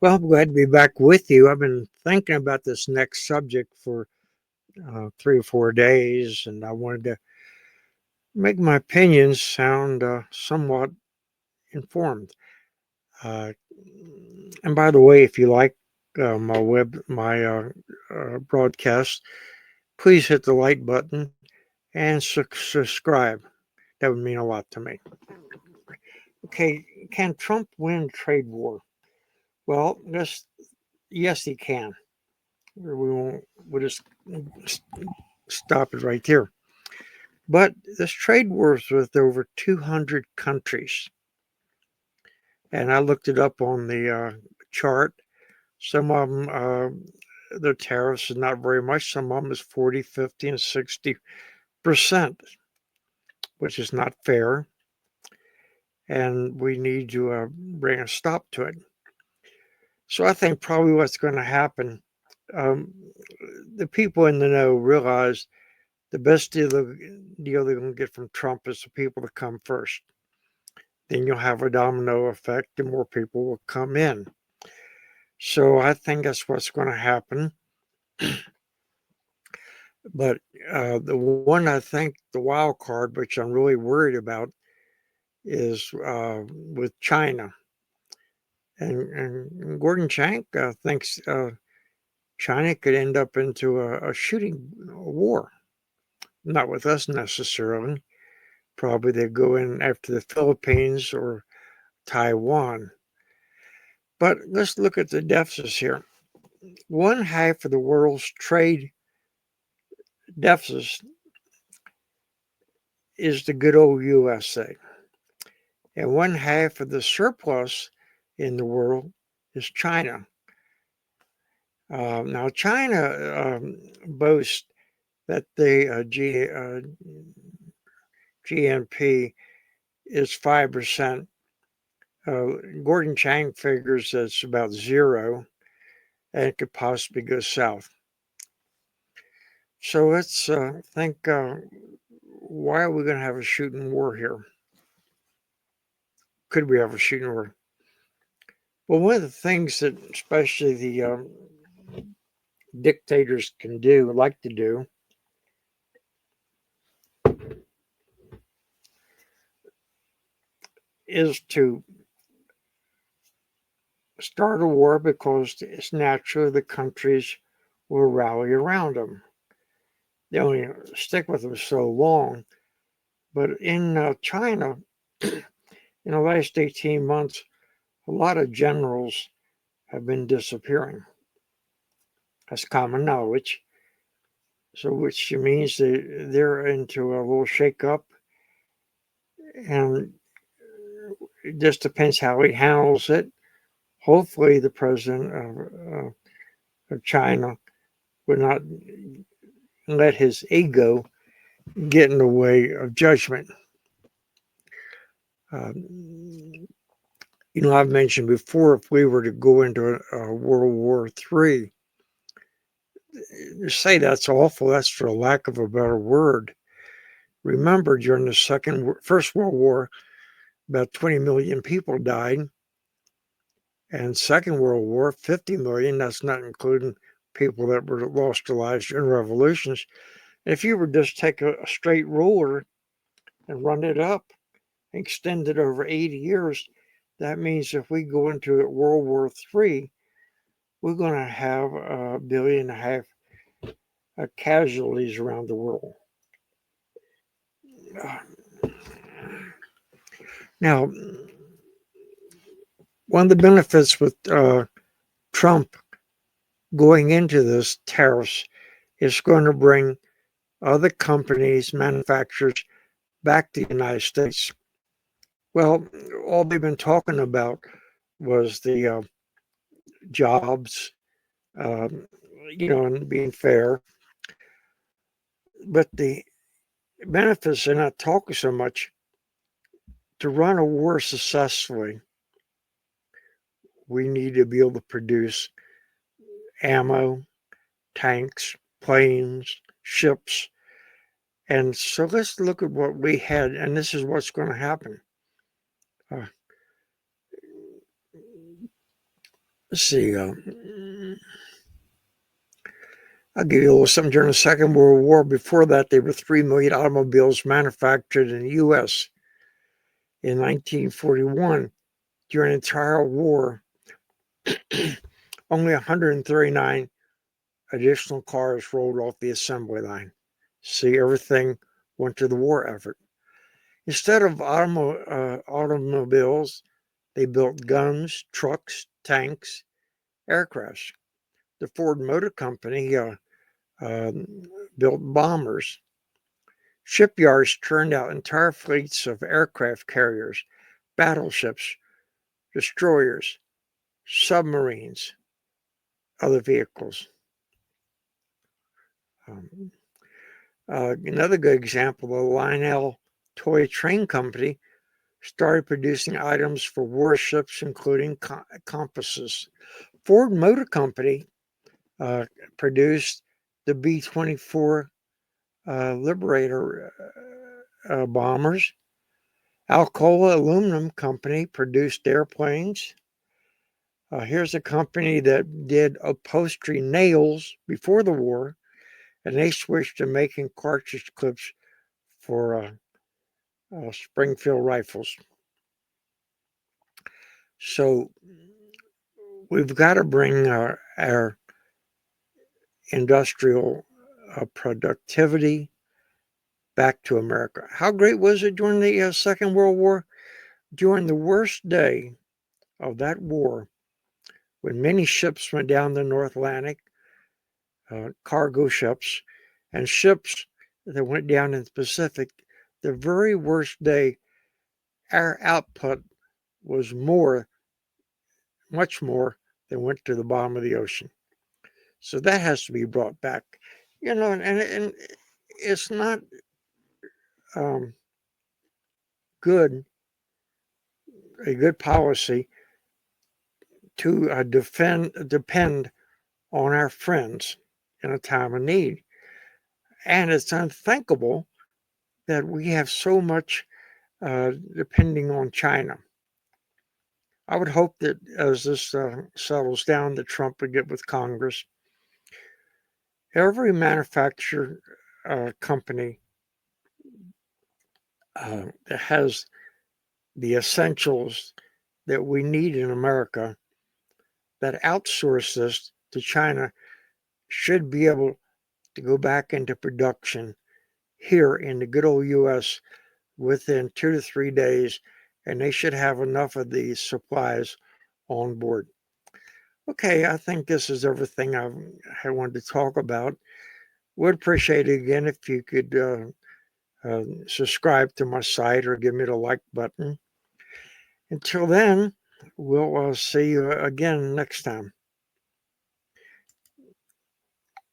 Well, I'm glad to be back with you. I've been thinking about this next subject for 3 or 4 days, and I wanted to make my opinions sound somewhat informed. Uh, and by the way, if you like my broadcast, please hit the like button and subscribe. That would mean a lot to me. Okay, can Trump win trade war? Well, yes, he can. We won't. We'll just stop it right there. But this trade wars with over 200 countries. And I looked it up on the chart. Some of them, their tariffs is not very much. Some of them is 40, 50, and 60%, which is not fair. And we need to bring a stop to it. So I think probably what's going to happen, um, the people in the know realize the best deal they're going to get from Trump is the people to come first. Then you'll have a domino effect and more people will come in. So I think that's what's going to happen. But the one I think the wild card, which I'm really worried about, is with China. And Gordon Chang thinks China could end up into a shooting war. Not with us necessarily. Probably they go in after the Philippines or Taiwan. But let's look at the deficits here. One half of the world's trade deficit is the good old USA. And one half of the surplus in the world is China. Now, China boasts that the GNP is 5%. Gordon Chang figures that it's about zero and it could possibly go south. So let's think why are we going to have a shooting war here? Could we have a shooting war? Well, one of the things that especially the dictators can do, like to do, is to start a war because it's natural the countries will rally around them. They only stick with them so long. But in China, in the last 18 months, a lot of generals have been disappearing. That's common knowledge. So, which means they're into a little shakeup, and it just depends how he handles it. Hopefully, the president of China would not let his ego get in the way of judgment. I've mentioned before, if we were to go into a World War III, say that's awful, that's for lack of a better word. Remember, during the First World War, about 20 million people died. And Second World War, 50 million. That's not including people that were lost their lives in revolutions. If you were just take a straight ruler and run it up, extend it over 80 years, that means if we go into World War III, we're going to have 1.5 billion casualties around the world. Now, one of the benefits with Trump going into this tariffs is going to bring other companies, manufacturers back to the United States. Well, all they've been talking about was the jobs, um, and being fair. But the benefits they're not talking so much. To run a war successfully, we need to be able to produce ammo, tanks, planes, ships. And so let's look at what we had, and this is what's going to happen. Uh, let's see. I'll give you a little something. During the Second World War, before that, there were 3 million automobiles manufactured in the U.S. In 1941, during the entire war, only 139 additional cars rolled off the assembly line. See, everything went to the war effort. Instead of automobiles, they built guns, trucks, tanks, aircrafts. The Ford Motor Company built bombers. Shipyards turned out entire fleets of aircraft carriers, battleships, destroyers, submarines, other vehicles. Another good example, the Lionel Toy Train Company started producing items for warships, including compasses. Ford Motor Company produced the B-24 Liberator bombers. Alcoa Aluminum Company produced airplanes. Here's a company that did upholstery nails before the war, and they switched to making cartridge clips for Springfield rifles. So we've got to bring our industrial productivity back to America. How great was it during the Second World War? During the worst day of that war, when many ships went down the North Atlantic, cargo ships, and ships that went down in the Pacific, the very worst day, our output was much more than went to the bottom of the ocean. So that has to be brought back. And it's not good, a good policy to depend on our friends in a time of need. And it's unthinkable that we have so much depending on China. I would hope that as this settles down, that Trump would get with Congress. Every manufacturer company that has the essentials that we need in America that outsource this to China should be able to go back into production here in the good old U.S. within 2 to 3 days, and they should have enough of these supplies on board. Okay, I think this is everything I wanted to talk about. Would appreciate it again if you could subscribe to my site or give me the like button. Until then, we'll see you again next time.